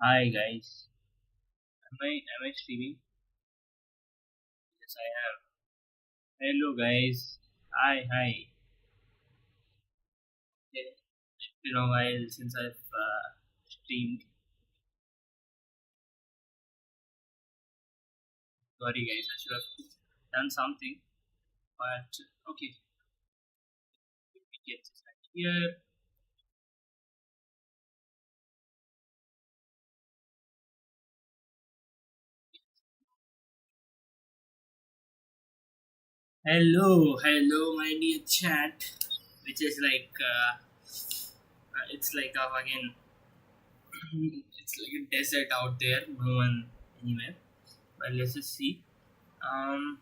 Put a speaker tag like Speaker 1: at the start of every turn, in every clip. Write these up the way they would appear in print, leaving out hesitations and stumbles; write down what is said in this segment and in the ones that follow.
Speaker 1: Hi guys, am I streaming? Yes, I am. Hello guys. Hi. It's been a while since I've streamed. Sorry guys, I should have done something. But okay, let me get this right here. Hello, my dear chat. Which is like it's like again, it's like a desert out there. No one anywhere. But let's just see. Um,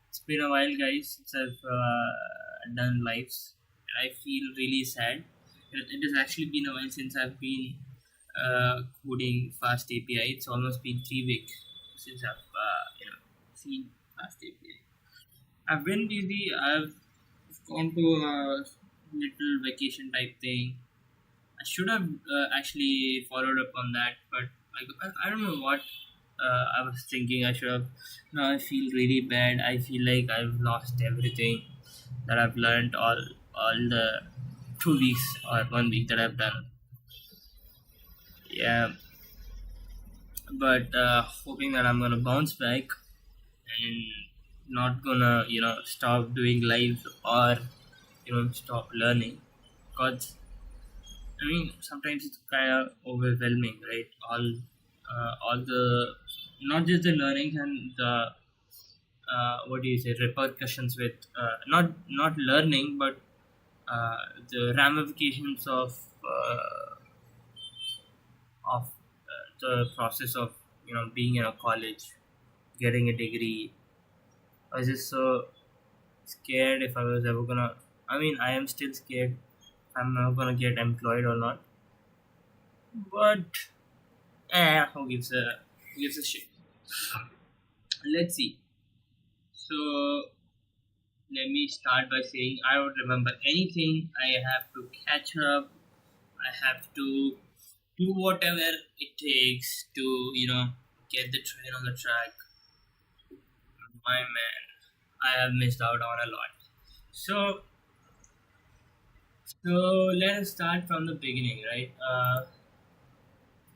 Speaker 1: It's been a while, guys, since I've done lives. I feel really sad. It has actually been a while since I've been coding Fast API. It's almost been 3 weeks since I've seen Fast API. I've been busy. I've gone to a little vacation type thing. I should have actually followed up on that, but I don't know what I was thinking. I should have. Now I feel really bad. I feel like I've lost everything that I've learned all the 2 weeks or 1 week that I've done. Yeah, but hoping that I'm gonna bounce back and not gonna stop doing lives or stop learning. Cause I mean, sometimes it's kind of overwhelming, right? All the not just the learning and the what do you say repercussions with not learning, but the ramifications of the process of being in a college, getting a degree. I was just so scared if I was ever gonna. I mean, I am still scared. If I'm not gonna get employed or not, but who gives a shit? Let's see. So let me start by saying I don't remember anything. I have to catch up. I have to do whatever it takes to get the train on the track. My man, I have missed out on a lot. So so let us start from the beginning, right?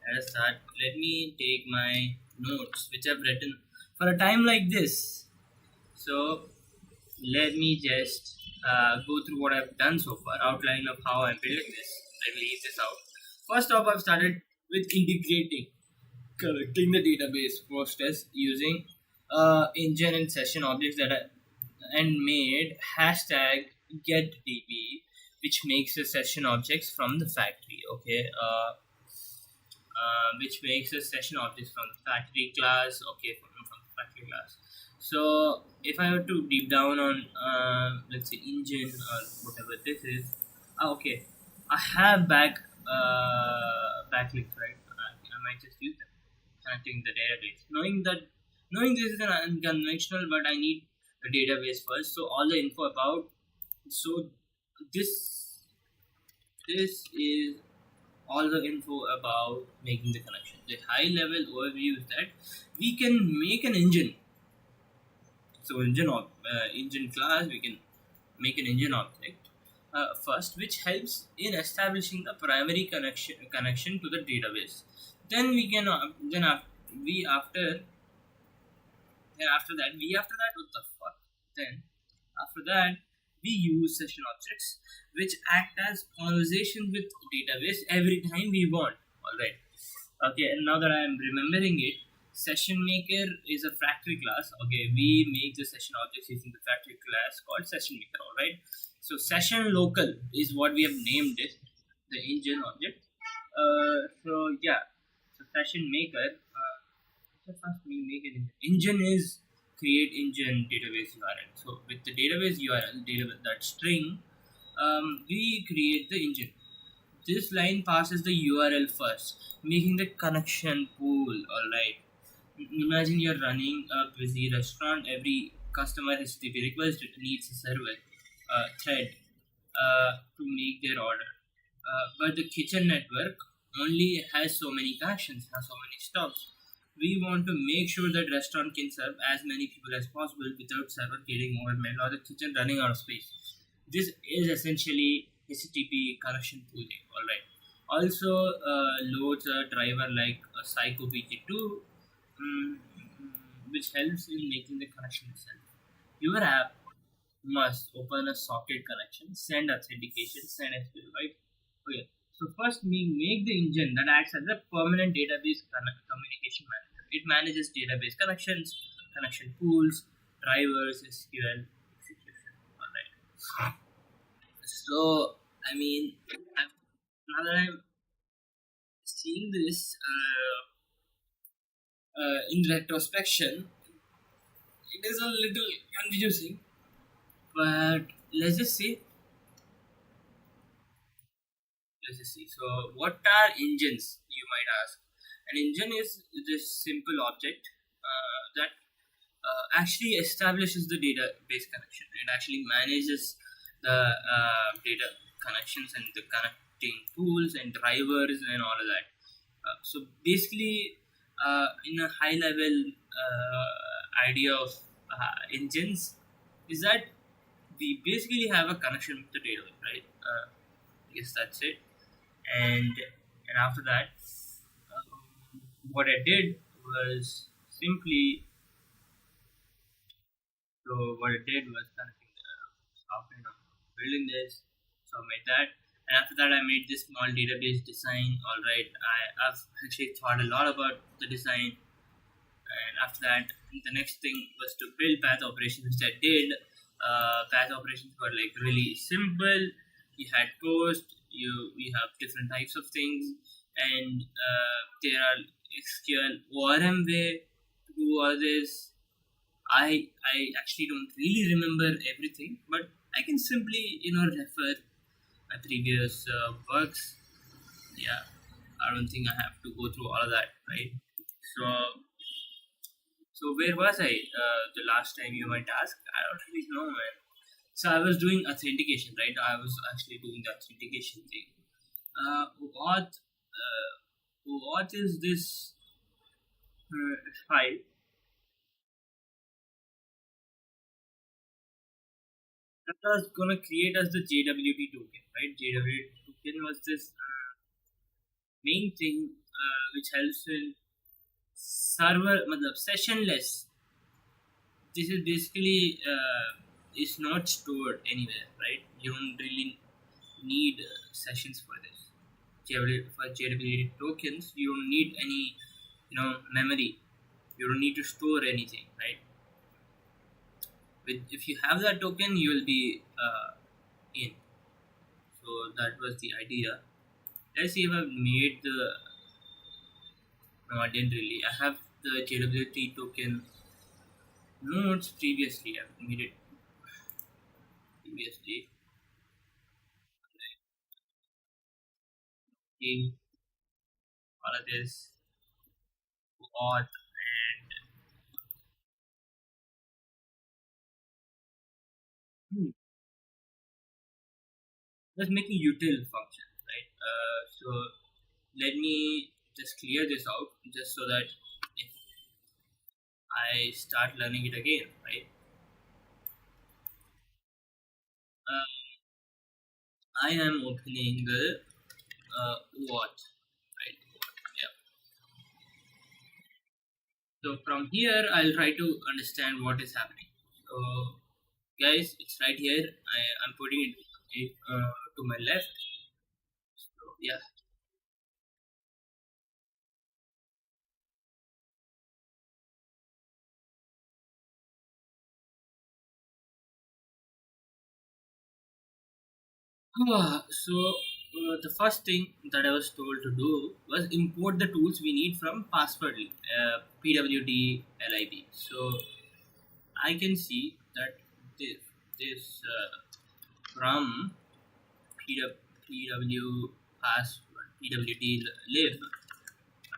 Speaker 1: Let us start. Let me take my notes, which I've written for a time like this. So let me just go through what I've done so far, outline of how I'm building this. Let me leave this out. First off, I've started with integrating, connecting the database process using engine and session objects and made hashtag getDB, which makes the session objects from the factory. Okay, which makes the session objects from the factory class. Okay, from the factory class. So if I were to deep down on let's say engine or whatever this is, okay, I have backlinks, right? I might just use them connecting the database. Knowing this is an unconventional, but I need a database first. So all the info about so this this is all the info about making the connection. The high level overview is that we can make an engine. So engine class, we can make an engine object first, which helps in establishing the primary connection to the database. Then we can we after after that what the fuck? Then after that we use session objects which act as conversation with database every time we want. All right. Okay, and now that I am remembering it, session maker is a factory class. Okay, we make the session objects using the factory class called session maker. All right. So session local is what we have named it, the engine object. So yeah, so session maker. So first we make an engine is create engine database URL. So with the database URL, database that string, we create the engine. This line passes the URL first, making the connection pool. Alright. Imagine you're running a busy restaurant. Every customer HTTP request needs a server thread to make their order. But the kitchen network only has so many connections, has so many stops. We want to make sure that restaurant can serve as many people as possible without server getting overwhelmed or the kitchen running out of space. This is essentially HTTP connection pooling. All right. Also, loads a driver like a Psycho BT2, which helps in making the connection itself. Your app must open a socket connection, send authentication, send SQL, right? Okay. So first we make the engine that acts as a permanent database communication manager. It manages database connections, connection pools, drivers, SQL, execution. Alright. So I mean, now that I'm seeing this in retrospection, it is a little confusing. But let's just see. Let's just see. So, what are engines? You might ask. An engine is this simple object that actually establishes the database connection. It actually manages the data connections and the connecting tools and drivers and all of that. So basically, in a high level idea of engines, is that we basically have a connection with the database, right? I guess that's it. And after that, what I did was simply so what I did was connecting the software of building this. So I made that. And after that, I made this small database design. All right, I've actually thought a lot about the design. And after that, the next thing was to build path operations, which I did. Path operations were like really simple. You had post, you have different types of things, and there are SQL ORM way to do all this. I actually don't really remember everything, but I can simply refer my previous works. Yeah, I don't think I have to go through all of that, right? So so where was I the last time, you might ask? I don't really know, man. So I was doing authentication, right? I was actually doing the authentication thing. What is this file that was gonna create as the JWT token, right? JWT token was this main thing which helps in server, matlab, sessionless. This is basically is not stored anywhere, right? You don't really need sessions for this. For JWT tokens, you don't need any, memory. You don't need to store anything, right? If you have that token, you will be in. So that was the idea. Let's see if I've made the. No, I didn't really. I have the JWT token nodes previously. I've made it previously. Okay, all of this auth and just making util functions, right? So let me just clear this out just so that if I start learning it again, right? I am opening the OAuth, right? Yeah. So from here, I'll try to understand what is happening. So guys, it's right here. I'm putting it to my left. So yeah. So the first thing that I was told to do was import the tools we need from password PWD lib. So I can see that this from PW password PWD lib.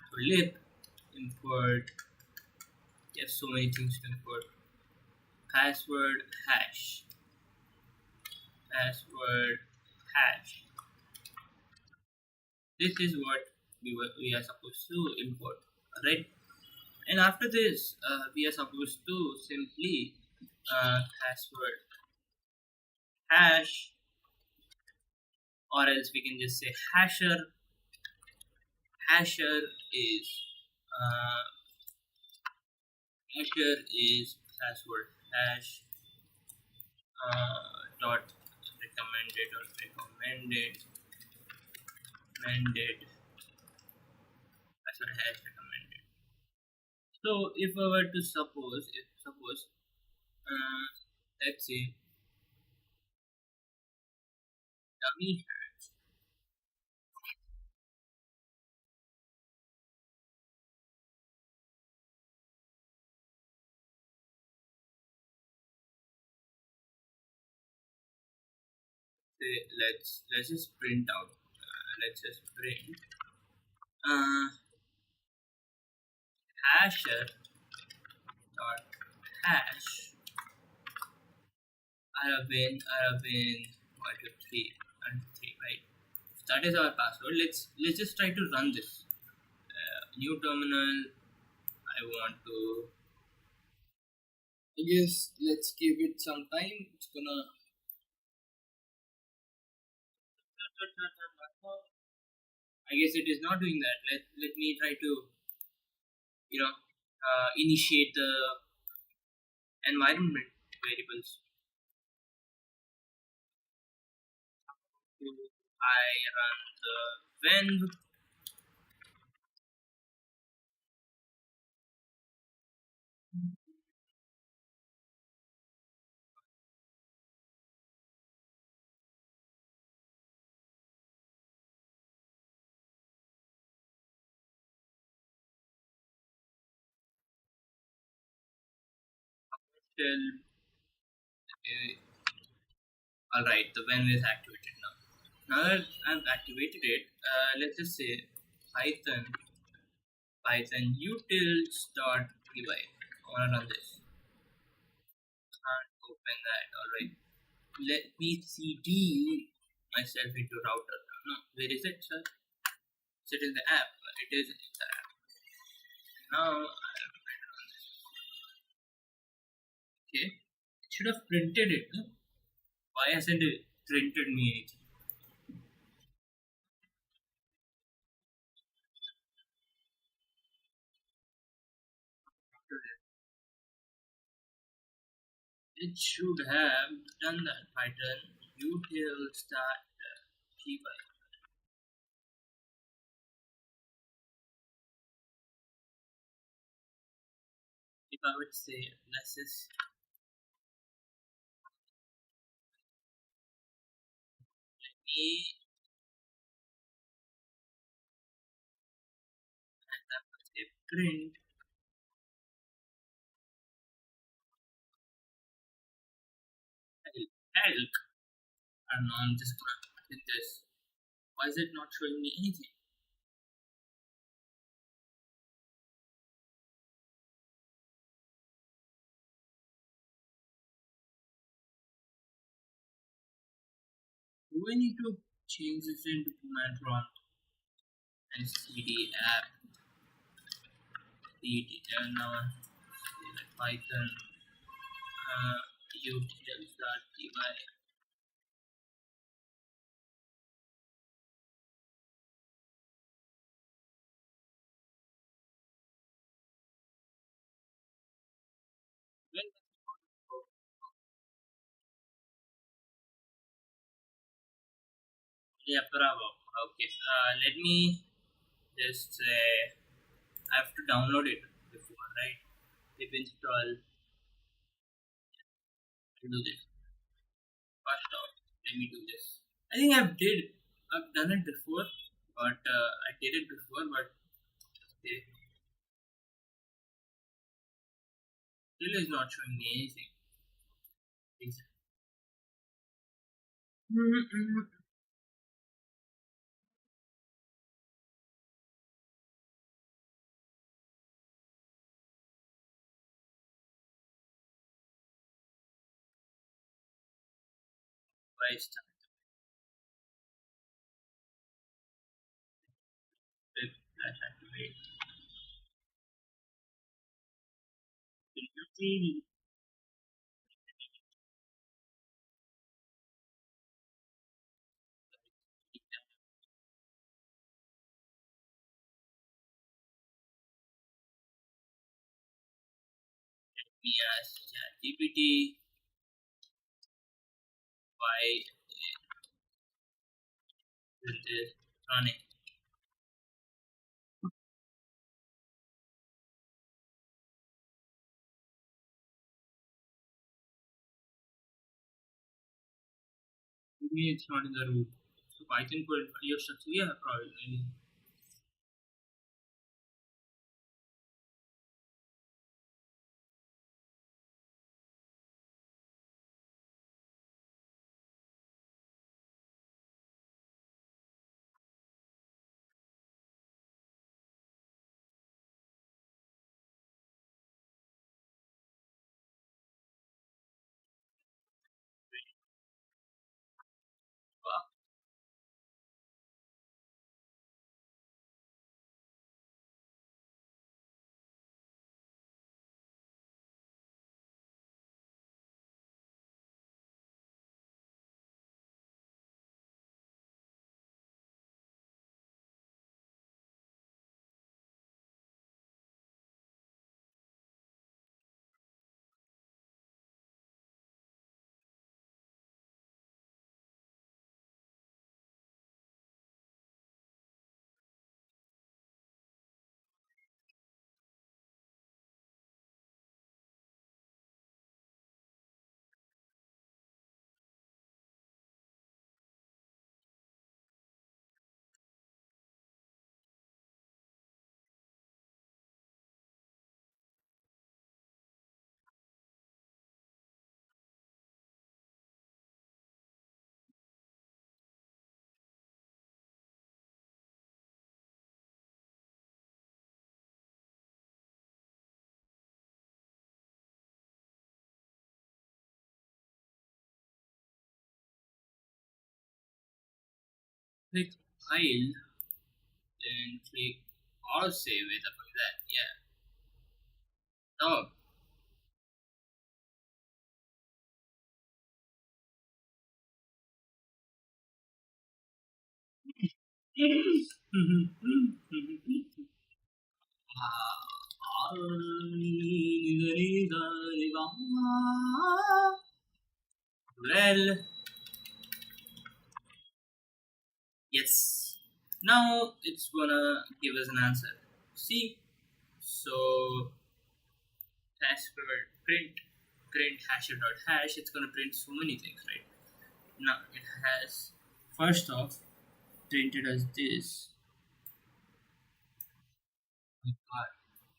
Speaker 1: So lib import. You have so many things to import. Password hash. Password hash. This is what we are supposed to import, right? And after this, we are supposed to simply password hash, or else we can just say hasher. Hasher is uh, hasher is password hash dot recommended password hash recommended. So if I were to suppose uh, let's say dummy hash, say let's just print out let's just print uh, hasher dot hash Arabin 1 2 3 and 3, right? That is our password. Let's just try to run this. New terminal. I want to. I guess let's give it some time. It's gonna. I guess it is not doing that. Let me try to initiate the environment variables. So I run the when shell. All right, the when is activated now. Now that I've activated it, let's just say Python utils.py. I wanna run this. Can't open that. All right. Let me cd myself into router. No, where is it, sir? Is it in the app? It is in the app. Now I'll try to run this. Okay. It should have printed it. No? Why hasn't it printed me anything? It should have done that. Python utils.py. If I would say let's just me and I would say print elk, and I'm just gonna print this. Why is it not showing me anything? Do I need to change this into command prompt and cd app cd and now like Python utils.py. Well, yeah, bravo. Okay, let me just I have to download it before, right? Pip install. I'll do this. First off, let me do this. I think I've done it before, but I did it before, but it still is not showing me anything. Please. Why start Hash activate. Let me ask ChatGPT why it is running. Maybe it's not in the root. So Python could your structure. Yeah, probably. Click file and click all save it up like that. Yeah. Oh. Well, yes. Now it's gonna give us an answer. See, so print hasher dot hash. It's gonna print so many things, right? Now it has first off printed as this. Oh my God.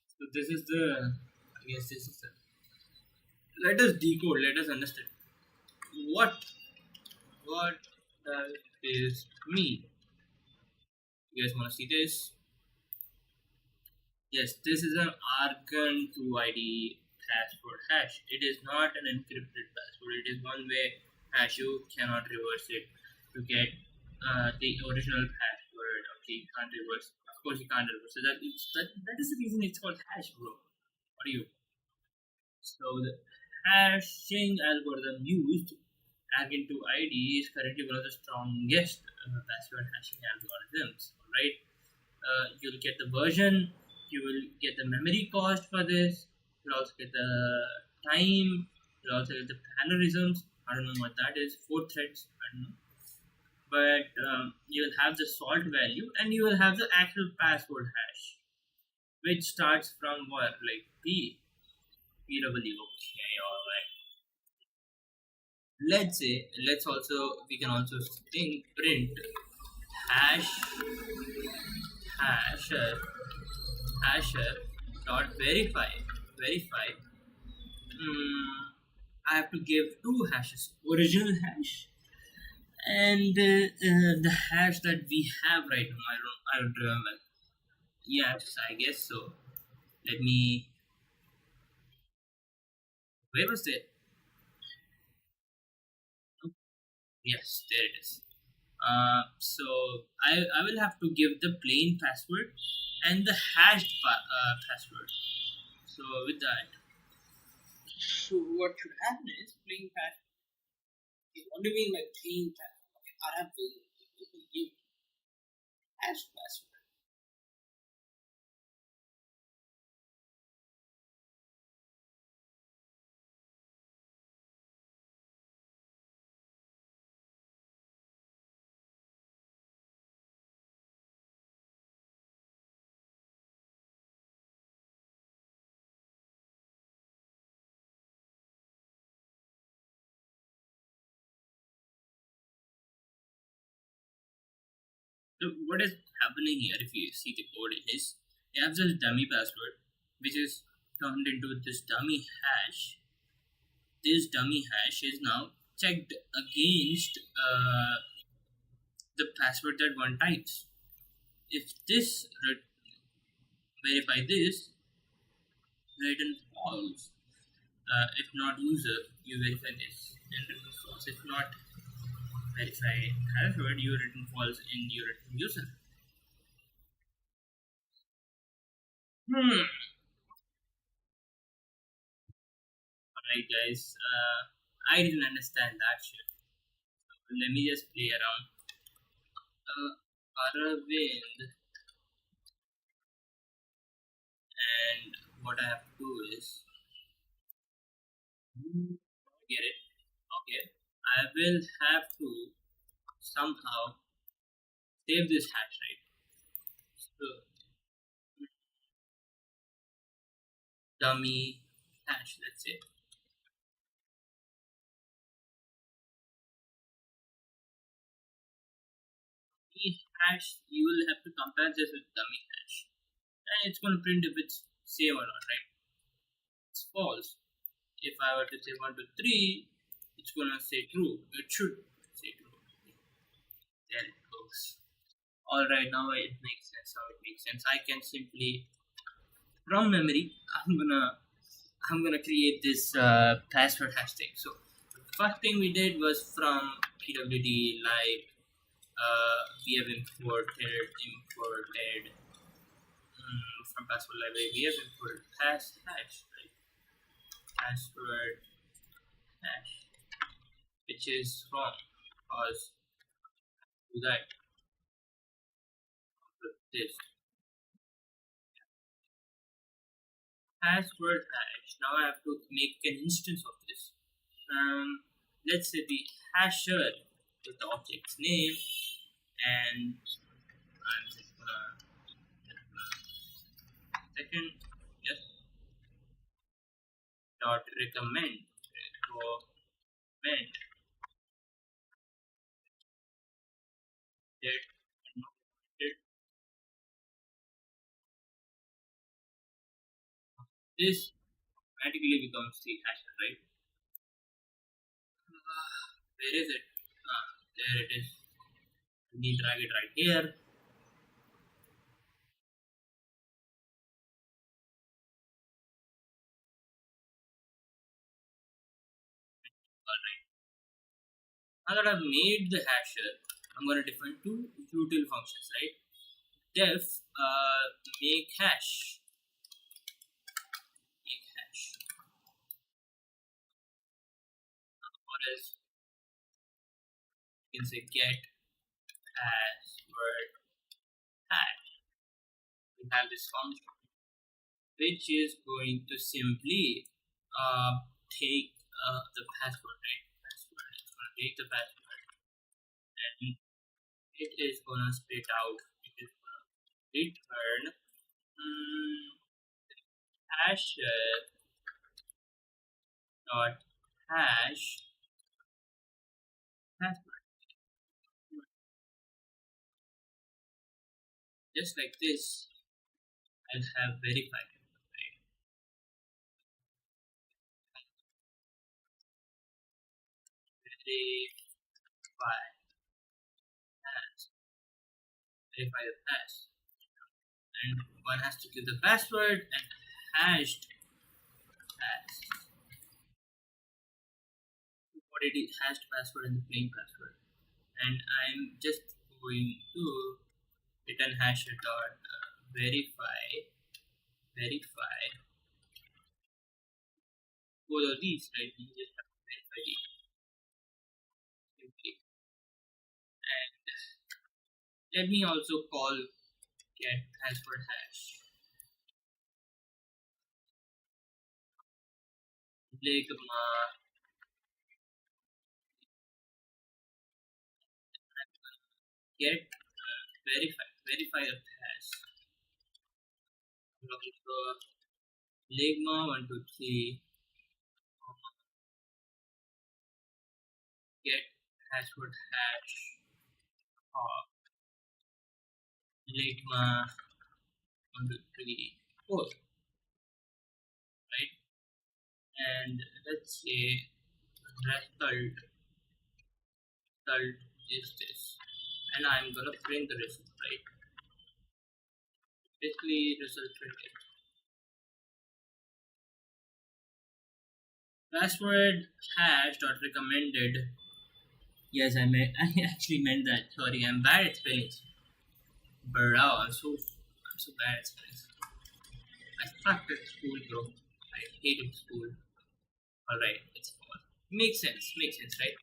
Speaker 1: So this is the. I guess this is the. Let us decode. Let us understand. What what does this mean? You guys want to see this? Yes, this is an Argon 2 ID password hash. It is not an encrypted password. It is one way hash. You cannot reverse it to get the original password. Okay, you can't reverse. Of course, you can't reverse. So that is the reason it's called hash, bro. What are you? So the hashing algorithm used Argon 2 ID is currently one of the strongest password hashing algorithms. Alright, you'll get the version, you will get the memory cost for this, you'll also get the time, you'll also get the mannerisms. I don't know what that is, 4 threads, I don't know. But you will have the salt value and you will have the actual password hash, which starts from what, like PW. Okay, alright. Let's say, we can also think print hash hasher hasher dot verify. I have to give two hashes, original hash and the hash that we have right now. I don't remember. Yes, I guess so. Let me. Where was it? Yes, there it is. So I will have to give the plain password and the hashed password. So with that, so what should happen is plain password. What do you mean by plain password? Okay, I have to give hashed password. So what is happening here? If you see the code is you have this dummy password, which is turned into this dummy hash. This dummy hash is now checked against the password that one types. If this verify this, return false. If not user, you verify this and return false. If not verify password, you return false and you return user. Hmm. Alright, guys. I didn't understand that shit. So let me just play around. Aravind, and what I have to do is get it. Okay. I will have to somehow save this hash, right? So dummy hash, let's say. The hash, you will have to compare this with dummy hash. And it's going to print if it's save or not, right? It's false. If I were to say 1 to 3, it's going to say true. It should say true. There it goes. Alright, now it makes sense. How it makes sense. I can simply, from memory, I'm gonna create this password hashtag. So first thing we did was from pwd like we have imported from password library we have imported hash, right? Password hash, which is wrong because do that with this password hash. Now I have to make an instance of this. Let's say the hasher with the object's name, and I'm just gonna second, yes, dot recommend that this automatically becomes the hasher, right? Where is it? There it is. We need to drag it right here. Now that I've made the hasher, I'm going to define two util functions, right? Def make hash, or else you can say get password hash. We have this function which is going to simply take the password, right? Password. It's going to take the password and it is going to spit out. It is going to return hash dot hash password. Just like this, I'll have verified it. Right? Verify hash. Verify the hash. And one has to give the password and hashed hash. What it is, hashed password and the plain password. and I'm just going to return hash dot verify both of these, right? You just have to verify these simply. And let me also call get password hash ligma get verify the hash. So ligma 123 get password hash of ligma 123 4, right? And let's say result is this, and I'm gonna print the result, right? Basically result printed. Password hash dot recommended. Yes, I actually meant that. Sorry, I'm bad at spelling. Bro, I'm so bad at spelling. I sucked at school, bro. I hated school. Alright, it's fall. Makes sense, right?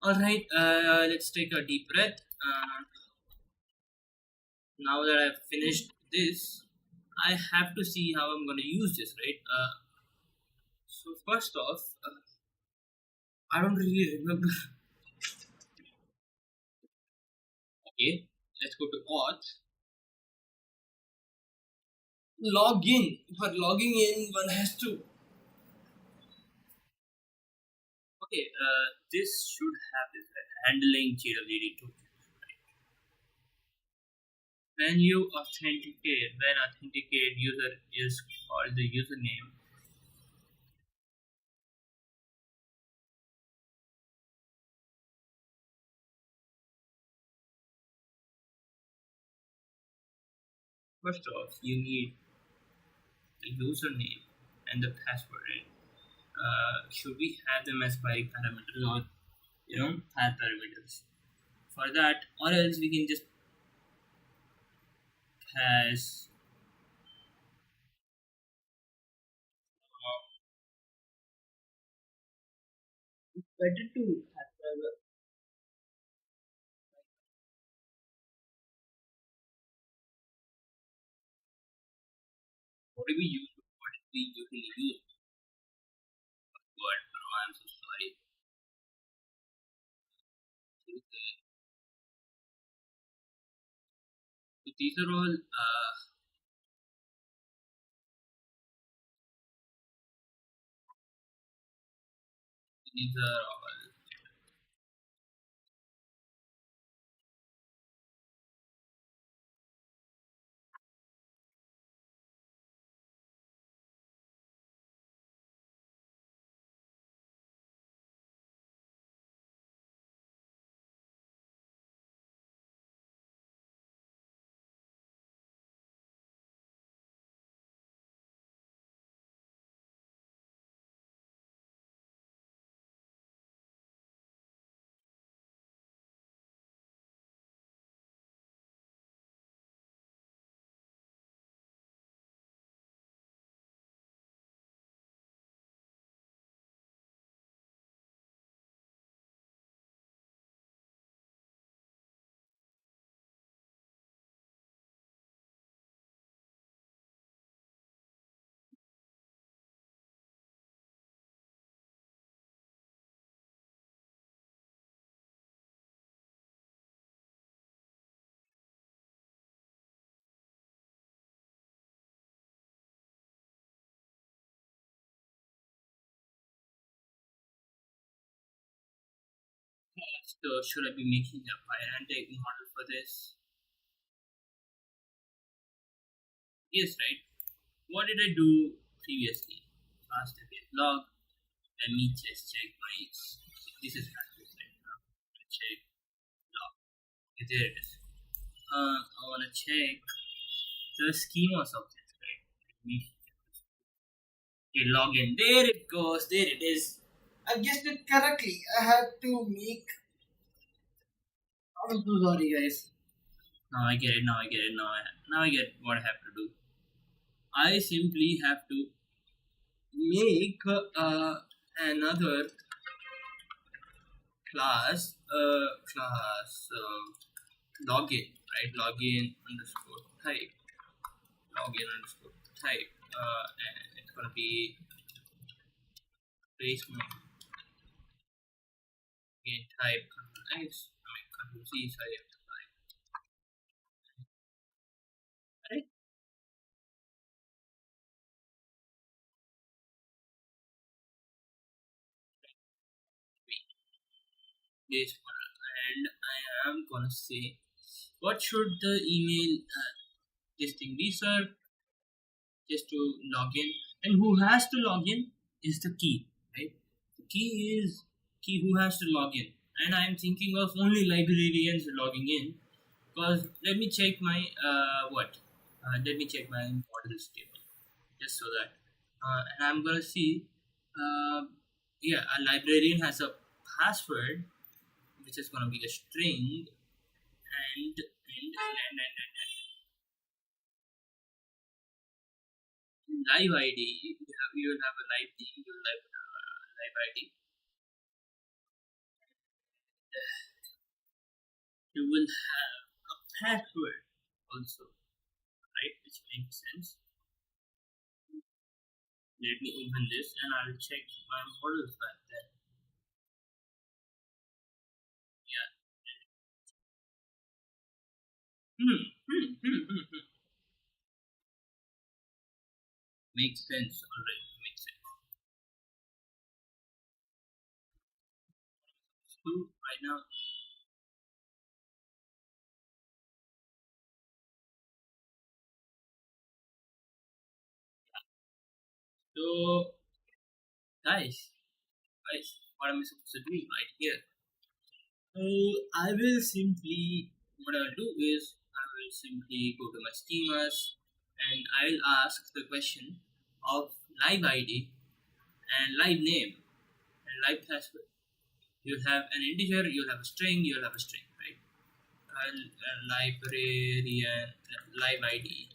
Speaker 1: Alright, let's take a deep breath. Now that I've finished this, I have to see how I'm gonna use this, right? So first off, I don't really remember. Okay, let's go to auth. Log in. For logging in, one has to. Okay, this should have this, right? Handling JWT too. When authenticate user is called the username. First off, you need the username and the password, right? Should we have them as by parameters or path parameters? For that, or else we can just pass. It's better to have what do we use? What do we usually use? God, bro, I'm so sorry. So these are all these are all so should I be making a pyrantic model for this? Yes, right. What did I do previously? Last FastAPI log. Let me just check my. This is practice right now. Check log. Okay, there it is. I wanna check the schemas of this, right? Let me okay, log in. There it goes. There it is. I guessed it correctly. I had to make I'm so sorry, guys. Now I get it. Now I get it. Now I get what I have to do. I simply have to make another class login, right? Login underscore type, login underscore type, and it's gonna be placement again type control X, I mean control C, sorry, right? This one, and I am gonna say what should the email this thing be served just to log in, and who has to log in is the key, right? The key is key who has to log in, and I am thinking of only librarians logging in because let me check my let me check my models table just so that and I'm gonna see uh, yeah, a librarian has a password which is gonna be a string and live ID. You will have a live name, you will have live ID. You will have a password also, right? Which makes sense. Let me open this and I'll check my models back then. Yeah. Hmm. Makes sense. Alright, makes sense. So right now, so guys, what am I supposed to do right here? So I will simply, what I'll do is I will simply go to my schemas and I'll ask the question of live ID and live name and live password. You'll have an integer, you'll have a string, you'll have a string, right? Librarian live ID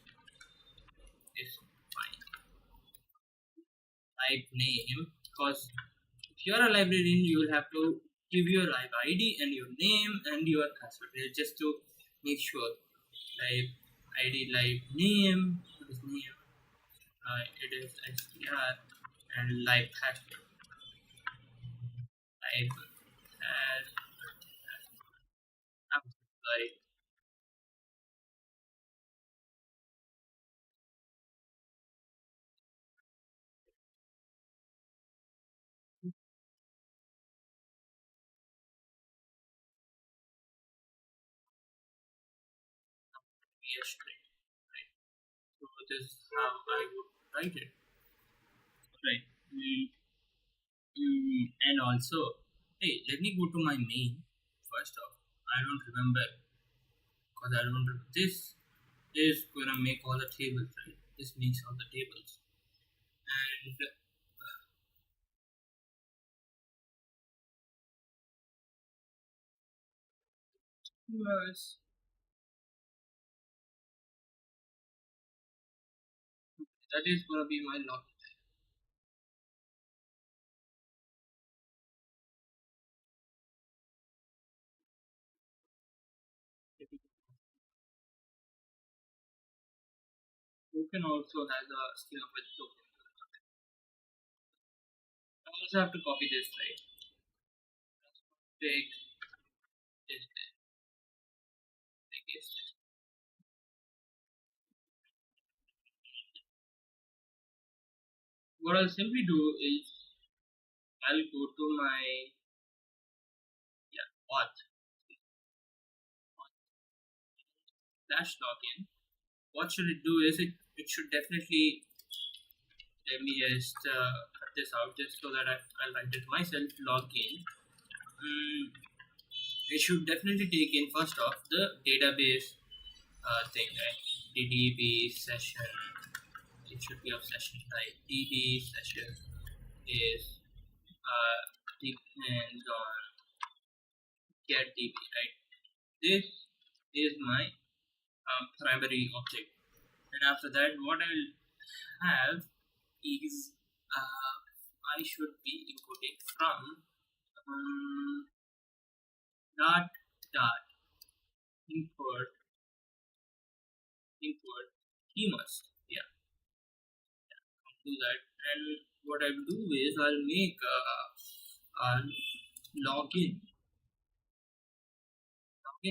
Speaker 1: is fine. Live name, because if you're a librarian, you will have to give your live ID and your name and your password just to make sure. Live ID, live name, what is name? It is str and live password. Live hash. I'm sorry. Be a string. Right. So this is how I would write it. Right. And also, hey, let me go to my main first off. I don't remember because I don't remember this is gonna make all the tables, right? This makes all the tables. And yes, that is gonna be my log. Token also has a skill of its token. I also have to copy this, right? Take this, take this. What I'll simply do is I'll go to my auth slash login. What should it do is it should definitely let me just cut this out just so that I'll write it myself. Login. Mm, it should definitely take in first off the database thing, right? DB session. It should be of session type. DB session is depends on get DB, right? This is my primary object, and after that what I will have is I should be inputting from dot dot input input schemas. Yeah, I'll do that. And what I'll do is I'll make a login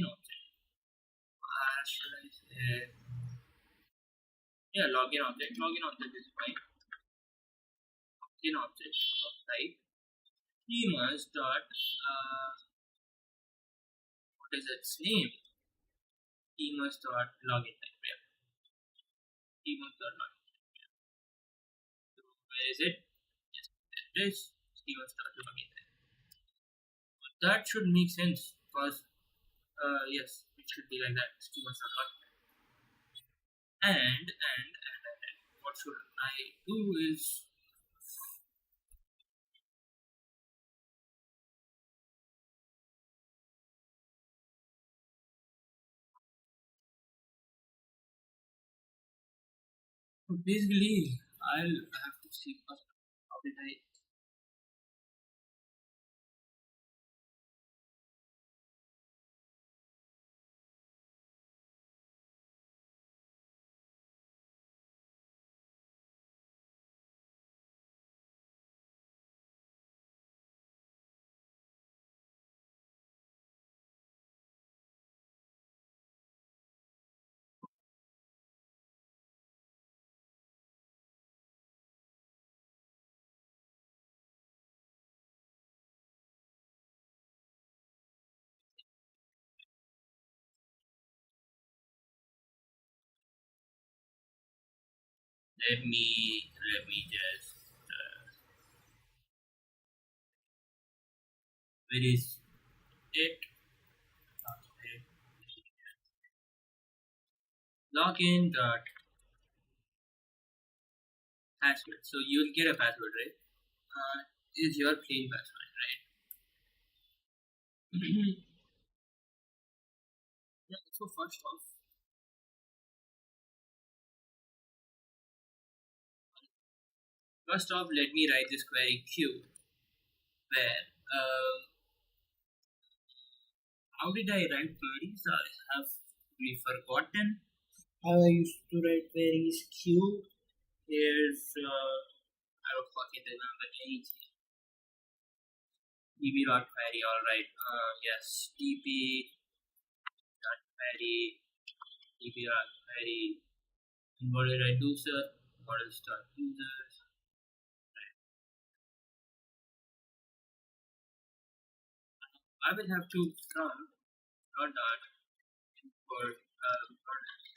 Speaker 1: object. Should I say? Yeah, login object is fine. Login object of type schemas dot what is its name? Schemas dot login type. Yeah, schemas dot login. So where is it? Yes, there it is. Schemas dot login type. That should make sense because yes, it should be like that. Schemas dot login. And what should I do is basically I'll have to see first how did I let me just where is it? Okay. Login dot password. So you'll get a password, right? Is your plain password, right? Yeah, so first off, let me write this query queue where how did I write queries? I have really forgotten how I used to write queries. Queue is I was fucking remember anything. db dot query, all right. Yes, db dot query, db dot query. And what did I do, sir? Model start users. I will have to from dot import like the what is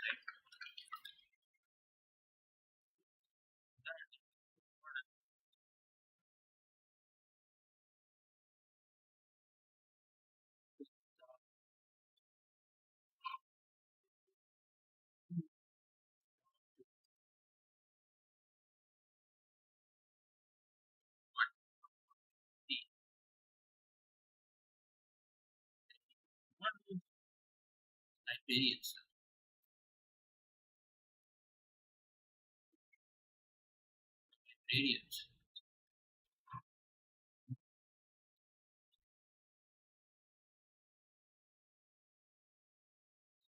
Speaker 1: like variance. Variance.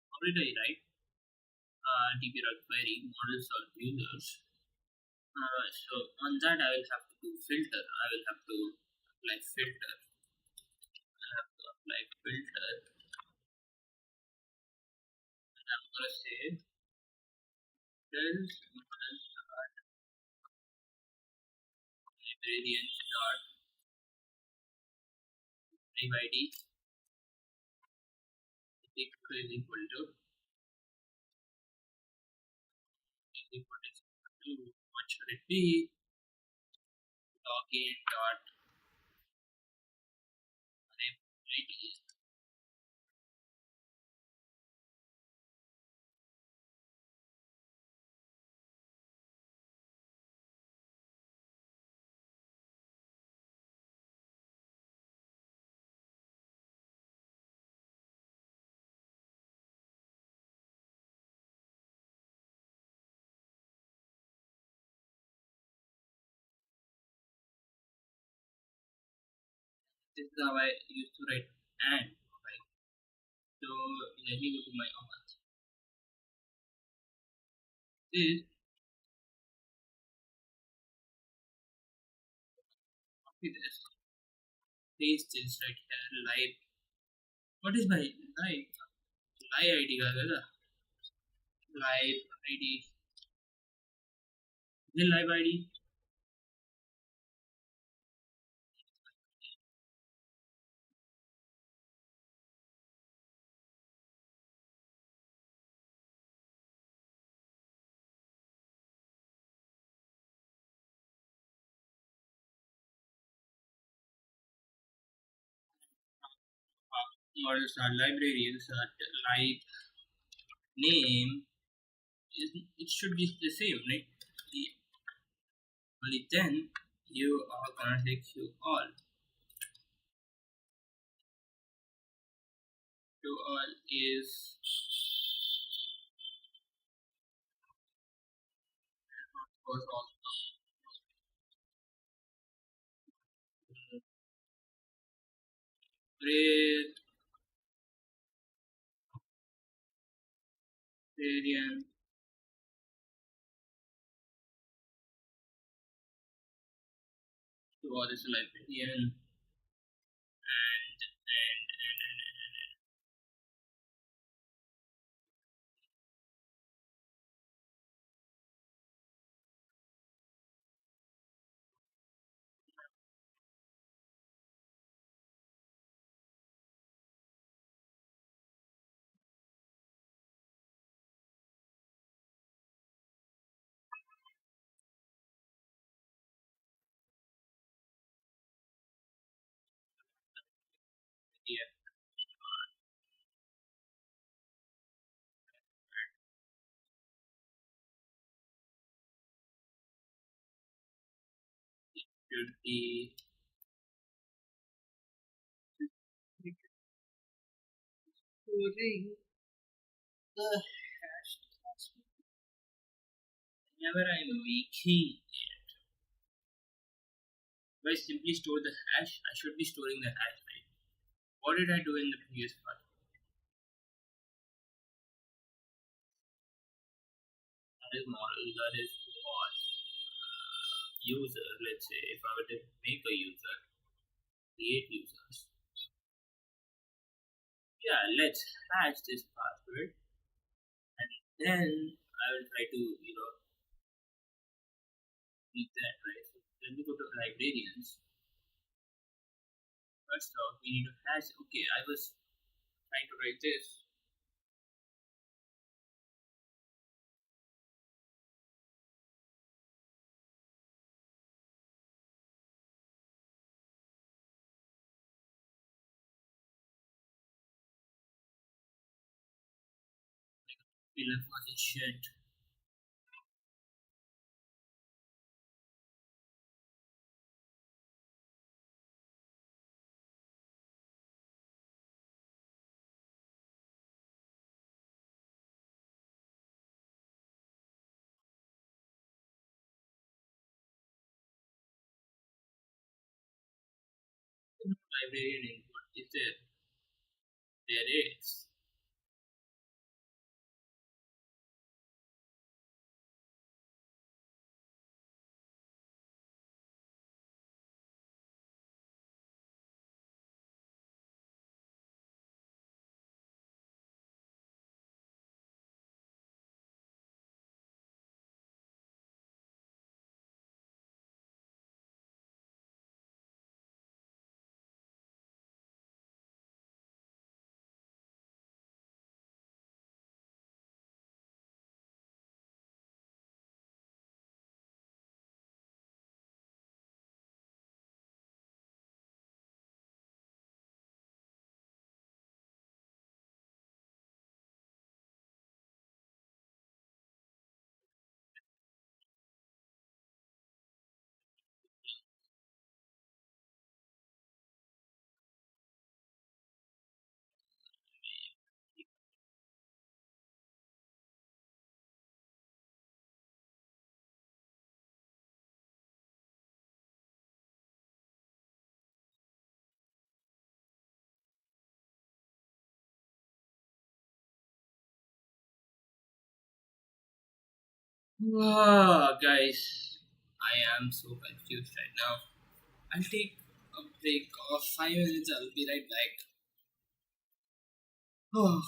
Speaker 1: How did I write? db dot query models or users. So on that I will have to do filter. I will have to apply filter. I have to apply filter. And I'm gonna say filters models dot variance dot id is equal to what should it be? Login dot id This is how I used to write and. Right? So let me go to my OAuth. This copy this, paste this right here. Live. What is my live? Live ID का है live ID. The live ID. Model start library start live name is it should be the same, right? Only then you are gonna take you all. You all is was also great variant. So all is librarian and yeah, should be storing the hash. Whenever I'm making if I simply store the hash, I should be storing the hash, right? What did I do in the previous part? That is model, that is what user, let's say if I were to make a user, create users. Yeah, let's hash this password and then I will try to, make that, right? So let me go to librarians. First off, we need to hash. Okay, I was trying to write this. Pillar position. Librarian input is there. There is. Guys, I am so confused right now. I'll take a break of 5 minutes. I'll be right back. Oh.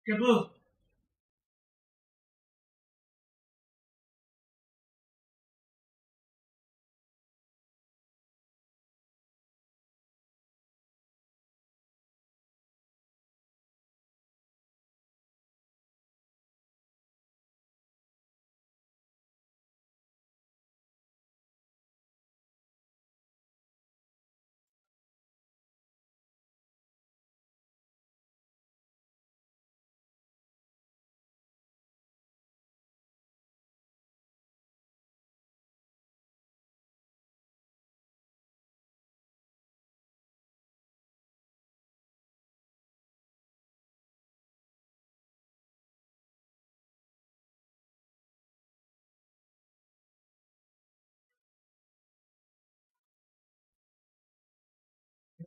Speaker 1: చెప్పు.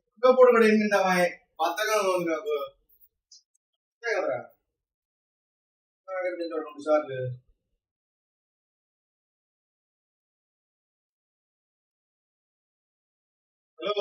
Speaker 2: ఇంకోటి కూడా ఏంటంటే కొత్తగా ఉంది నాకు అంతే కదరా తింటాడు 2 సార్లు. హలో